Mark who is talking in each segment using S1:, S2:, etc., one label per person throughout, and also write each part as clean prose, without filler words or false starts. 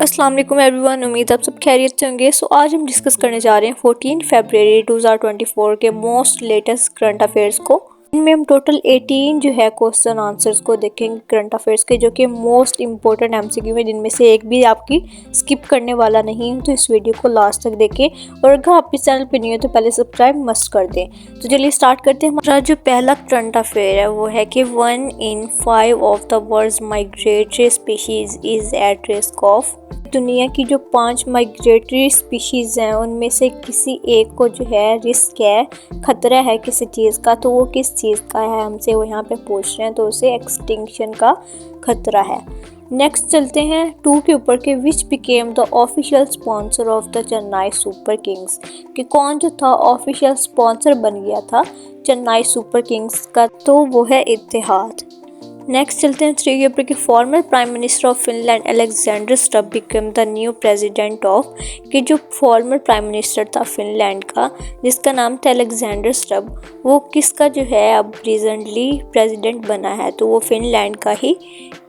S1: अस्सलाम वालेकुम एवरीवन, उम्मीद आप सब खैरियत से होंगे। आज हम डिस्कस करने जा रहे हैं 14 फरवरी 2024 के मोस्ट लेटेस्ट करंट अफेयर्स को। इनमें हम टोटल 18 जो है क्वेश्चन आंसर्स को देखेंगे करंट अफेयर्स के, जो कि मोस्ट इंपॉर्टेंट एमसीक्यू है, जिनमें से एक भी आपकी स्किप करने वाला नहीं है। तो इस वीडियो को लास्ट तक देखें और अगर आप इस चैनल पर नहीं हो तो पहले सब्सक्राइब मस्ट कर दें। तो चलिए स्टार्ट करते हैं। हमारा जो पहला करंट अफेयर है वो है कि 1 in 5 of the world's migratory species is at risk of. दुनिया की जो 5 माइग्रेटरी स्पीशीज़ हैं उनमें से किसी एक को जो है रिस्क है, खतरा है किसी चीज़ का। तो वो किस चीज़ का है, हमसे वो यहाँ पे पूछ रहे हैं। तो उसे एक्सटिंक्शन का खतरा है। नेक्स्ट चलते हैं 2 के ऊपर के which became the official sponsor of the Chennai super Kings, कि कौन जो था ऑफिशियल स्पॉन्सर बन गया था चेन्नई सुपर किंग्स का। तो वो है इत्तेहाद। नेक्स्ट चलते हैं 3 के ऊपर कि farmer prime minister of Finland Alexander Stubb become the new president of, कि जो फॉर्मर प्राइम मिनिस्टर था फिनलैंड का जिसका नाम था अलेक्जेंडर स्टब, वो किसका जो है अब रिसेंटली प्रेसिडेंट बना है। तो वो फिनलैंड का ही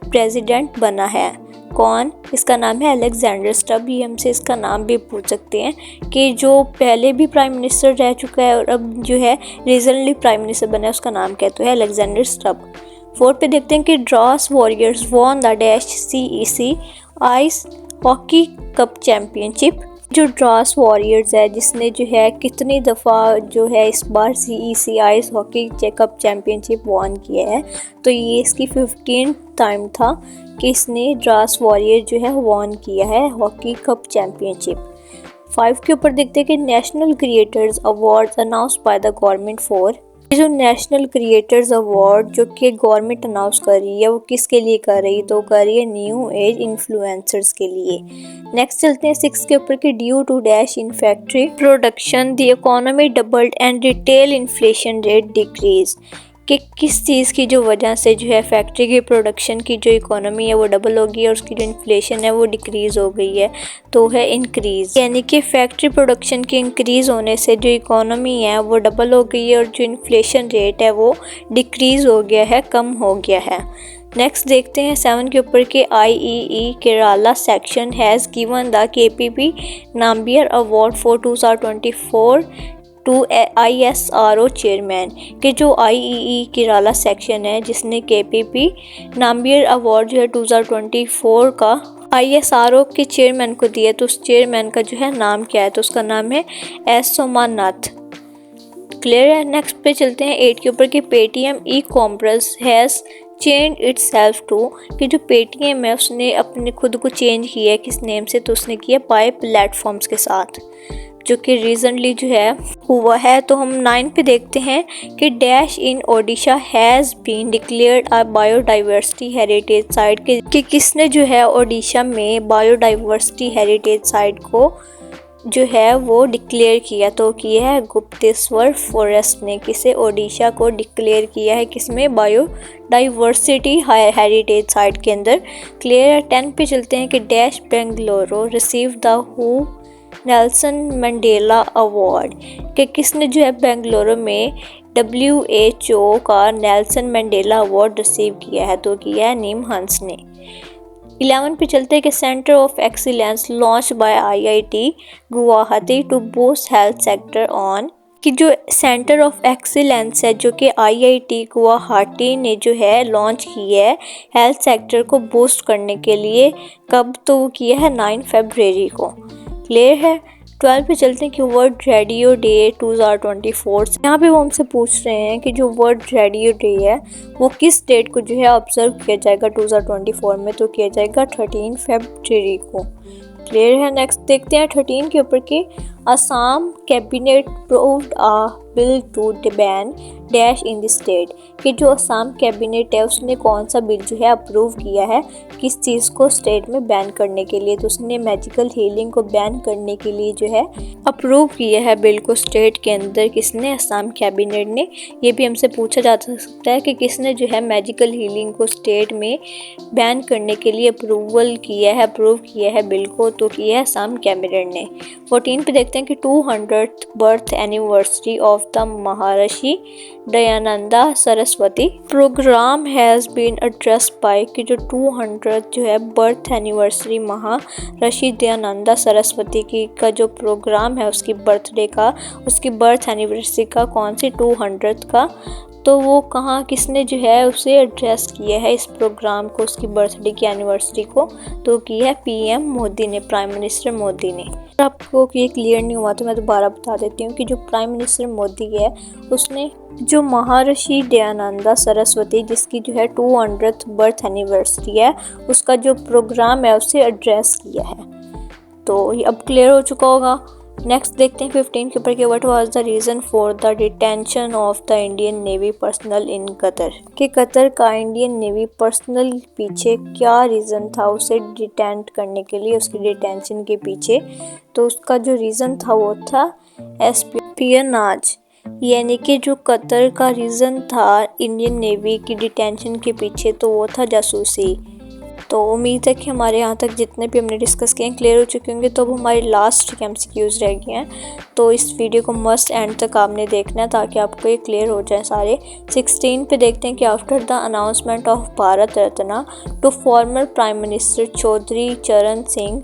S1: प्रेसिडेंट बना है। कौन? इसका नाम है अलेक्जेंडर स्टब। ये हमसे इसका नाम भी पूछ सकते हैं कि जो पहले भी प्राइम मिनिस्टर रह चुका है और अब जो है रिसेंटली प्राइम मिनिस्टर बना है उसका नाम क्या? तो है अलेक्जेंडर स्टब। 4 पे देखते हैं कि Dras warriors won the dash CEC ice hockey cup championship. जो ड्रॉस वॉरियर्स है जिसने जो है कितनी दफ़ा जो है इस बार CEC ice hockey cup championship won किया है। तो ये इसकी 15th टाइम था कि इसने ड्रॉस वॉरियर जो है वॉन किया है हॉकी कप चैम्पियनशिप। 5 के ऊपर देखते हैं कि national creators award announce by the government for. जो नेशनल क्रिएटर्स अवार्ड जो कि गवर्नमेंट अनाउंस कर रही है वो किसके लिए कर रही है? तो कर रही है न्यू एज इन्फ्लुएंसर्स के लिए। नेक्स्ट चलते हैं 6 के ऊपर कि due to dash in factory production the economy doubled and retail inflation rate decrease, कि किस चीज़ की जो वजह से जो है फैक्ट्री की प्रोडक्शन की जो इकोनॉमी है वो डबल हो गई है और उसकी जो इन्फ्लेशन है वो डिक्रीज़ हो गई है। तो है इंक्रीज़, यानी कि फैक्ट्री प्रोडक्शन के इंक्रीज़ होने से जो इकोनॉमी है वो डबल हो गई है और जो इन्फ्लेशन रेट है वो डिक्रीज़ हो गया है, कम हो गया है। नेक्स्ट देखते हैं 7 के ऊपर के IEE Kerala section has given the KPP Nambiar award for 2024 to ISRO chairman, कि जो IEE केरला सेक्शन है जिसने KPP नाम्बियर अवार्ड जो है 2024 का ISRO के चेयरमैन को दिया। तो उस चेयरमैन का जो है नाम क्या है? तो उसका नाम है S सोमनाथ। क्लियर है। नेक्स्ट पे चलते हैं 8 के ऊपर कि Paytm e-commerce has change itself to, कि जो पेटीएम है उसने अपने खुद को चेंज किया है किस नेम से? तो उसने किया पाई प्लेटफॉर्म्स के साथ, जो कि रिसेंटली जो है हुआ है। तो हम 9 पे देखते हैं कि dash in Odisha has been declared a biodiversity heritage site, कि किसने जो है ओडिशा में बायोडाइवर्सिटी हेरिटेज साइट को जो है वो डिक्लेयर किया। तो किया है गुप्तेश्वर फॉरेस्ट ने, किसे? ओडिशा को डिक्लेयर किया है किसमें? बायोडाइवर्सिटी हेरिटेज साइट के अंदर। क्लियर है। 10 पे चलते हैं कि dash Bengaluru receive the who Nelson Mandela award, कि किसने जो है बेंगलुरु में WHO का नेल्सन मंडेला अवार्ड रिसीव किया है? तो किया है नीम हंस ने। 11 पे चलते हैं कि centre of excellence launch by IIT Guwahati to boost health sector on, कि जो सेंटर ऑफ एक्सीलेंस है जो कि IIT गुवाहाटी ने जो है लॉन्च की है हेल्थ सेक्टर को बूस्ट करने के लिए। कब? तो वो किया है 9 फरवरी को। क्लियर है। 12 पे चलते हैं कि वर्ल्ड रेडियो डे 2024। यहाँ पे वो हमसे पूछ रहे हैं कि जो वर्ल्ड रेडियो डे है वो किस डेट को जो है ऑब्जर्व किया जाएगा 2024 में? तो किया जाएगा 13 फरवरी को। क्लियर है। नेक्स्ट देखते हैं 13 के ऊपर कि Assam cabinet approved a bill to ban dash in the state, कि जो असम कैबिनेट है उसने कौन सा बिल जो है अप्रूव किया है किस चीज़ को स्टेट में बैन करने के लिए? तो उसने मैजिकल हीलिंग को बैन करने के लिए जो है अप्रूव किया है बिल को स्टेट के अंदर। किसने? असम कैबिनेट ने। ये भी हमसे पूछा जा सकता है कि किसने जो है मैजिकल हीलिंग को स्टेट में बैन करने के लिए अप्रूव किया है बिल को? तो किया है असम कैबिनेट ने। 14 पे देखते देखते हैं कि 200th birth anniversary of the Maharshi Dayananda Saraswati program has been addressed by कि जो 200 जो है बर्थ एनिवर्सरी महर्षि दयानंदा सरस्वती की का जो प्रोग्राम है उसकी बर्थडे का, उसकी बर्थ एनिवर्सरी का, कौन सी 200 का, तो वो कहाँ किसने जो है उसे एड्रेस किया है इस प्रोग्राम को, उसकी बर्थडे की एनिवर्सरी को, तो की है पीएम मोदी ने, प्राइम मिनिस्टर मोदी ने। आपको ये क्लियर नहीं हुआ तो मैं दोबारा बता देती हूँ कि जो प्राइम मिनिस्टर मोदी है उसने जो महर्षि दयानंदा सरस्वती जिसकी जो है 200th बर्थ एनिवर्सरी है उसका जो प्रोग्राम है उसे एड्रेस किया है। तो ये अब क्लियर हो चुका होगा। नेक्स्ट देखते हैं 15 के ऊपर के what was the reason for the detention of the Indian navy personal in Qatar, कि कतर का इंडियन नेवी पर्सनल पीछे क्या रीज़न था उसे डिटेंट करने के लिए, उसकी डिटेंशन के पीछे। तो उसका जो रीज़न था वो था एस्पियनाज, यानी कि जो कतर का रीज़न था इंडियन नेवी की डिटेंशन के पीछे तो वो था जासूसी। तो उम्मीद है कि हमारे यहाँ तक जितने भी हमने डिस्कस किए हैं क्लियर हो चुके होंगे। तो अब हमारे लास्ट MCQs रह गए हैं, तो इस वीडियो को मस्ट एंड तक आपने देखना है ताकि आपको ये क्लियर हो जाए सारे। 16 पे देखते हैं कि after the announcement of Bharat Ratna to former prime minister Chaudhary Charan Singh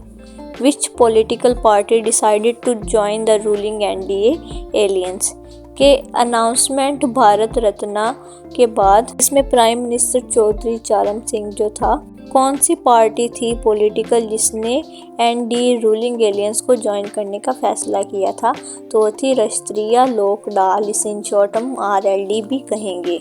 S1: which political party decided to join the ruling NDA alliance, के अनाउंसमेंट भारत रत्न के बाद इसमें प्राइम मिनिस्टर चौधरी चरण सिंह जो था, कौन सी पार्टी थी पॉलिटिकल जिसने NDA रूलिंग एलियंस को ज्वाइन करने का फैसला किया था, तो वो थी राष्ट्रीय लोक दल, इसे इन शॉर्ट हम RLD भी कहेंगे।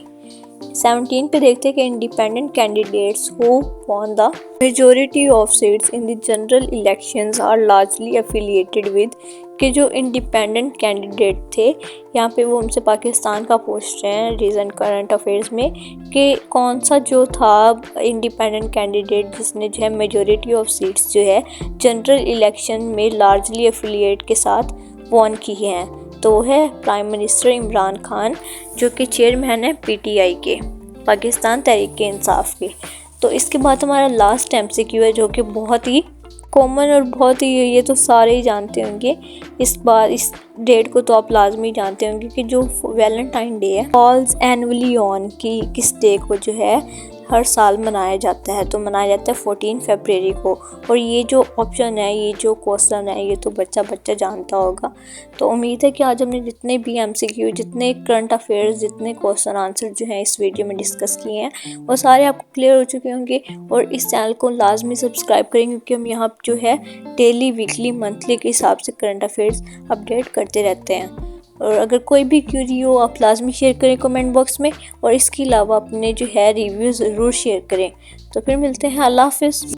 S1: 17 पे देखते हैं कि independent candidates who won the majority of seats in the general elections are largely affiliated with, कि जो इंडिपेंडेंट कैंडिडेट थे, यहाँ पे वो हमसे पाकिस्तान का पूछ रहे हैं रीजन करंट अफेयर्स में, कि कौन सा जो था इंडिपेंडेंट कैंडिडेट जिसने जो है मेजॉरिटी ऑफ सीट्स जो है जनरल इलेक्शन में लार्जली एफिलिएट के साथ वॉन की हैं, तो वो है प्राइम मिनिस्टर इमरान खान जो कि चेयरमैन है PTI के, पाकिस्तान तहरीक इंसाफ के। तो इसके बाद हमारा लास्ट MCQ है जो कि बहुत ही कॉमन और बहुत ही, ये तो सारे ही जानते होंगे, इस बार इस डेट को तो आप लाजमी जानते होंगे कि जो वैलेंटाइन डे है फॉल्स एनुअली ऑन, की किस डे को जो है हर साल मनाया जाता है, तो मनाया जाता है 14 फरवरी को। और ये जो ऑप्शन है, ये जो क्वेश्चन है, ये तो बच्चा जानता होगा। तो उम्मीद है कि आज हमने जितने भी MCQ, जितने करंट अफेयर्स, जितने क्वेश्चन आंसर जो हैं इस वीडियो में डिस्कस किए हैं वो सारे आपको क्लियर हो चुके होंगे। और इस चैनल को लाजमी सब्सक्राइब करें क्योंकि हम यहाँ जो है डेली, वीकली, मंथली के हिसाब से करंट अफेयर्स अपडेट करते रहते हैं। और अगर कोई भी क्यूरी हो आप लाजमी शेयर करें कमेंट बॉक्स में, और इसके अलावा अपने जो है रिव्यू ज़रूर शेयर करें। तो फिर मिलते हैं, अल्लाह हाफ़िज़।